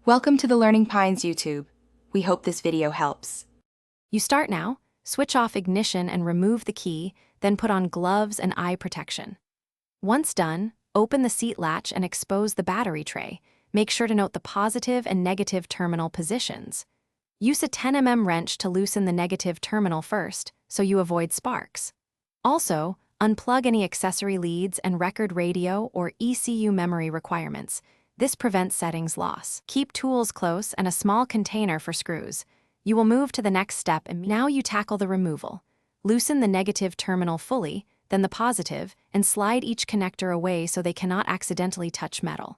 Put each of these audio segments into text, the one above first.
Welcome to the Learning Pines YouTube. We hope this video helps. You start now, switch off ignition and remove the key, then put on gloves and eye protection. Once done, open the seat latch and expose the battery tray. Make sure to note the positive and negative terminal positions. Use a 10 mm wrench to loosen the negative terminal first, so you avoid sparks. Also, unplug any accessory leads and record radio or ECU memory requirements. This prevents settings loss. Keep tools close and a small container for screws. You will move to the next step and now you tackle the removal. Loosen the negative terminal fully, then the positive, and slide each connector away so they cannot accidentally touch metal.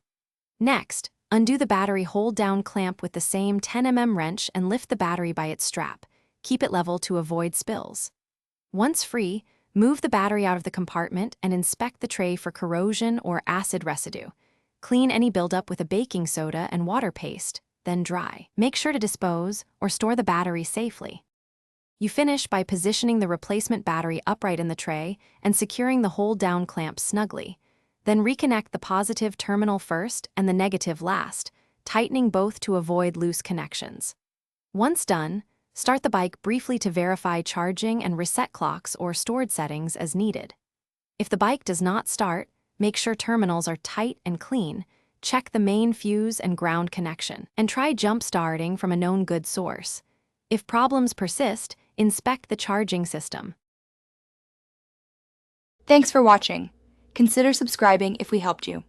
Next, undo the battery hold-down clamp with the same 10 mm wrench and lift the battery by its strap. Keep it level to avoid spills. Once free, move the battery out of the compartment and inspect the tray for corrosion or acid residue. Clean any buildup with a baking soda and water paste, then dry. Make sure to dispose or store the battery safely. You finish by positioning the replacement battery upright in the tray and securing the hold-down clamp snugly. Then reconnect the positive terminal first and the negative last, tightening both to avoid loose connections. Once done, start the bike briefly to verify charging and reset clocks or stored settings as needed. If the bike does not start, make sure terminals are tight and clean, check the main fuse and ground connection, and try jump-starting from a known good source. If problems persist, inspect the charging system. Thanks for watching. Consider subscribing if we helped you.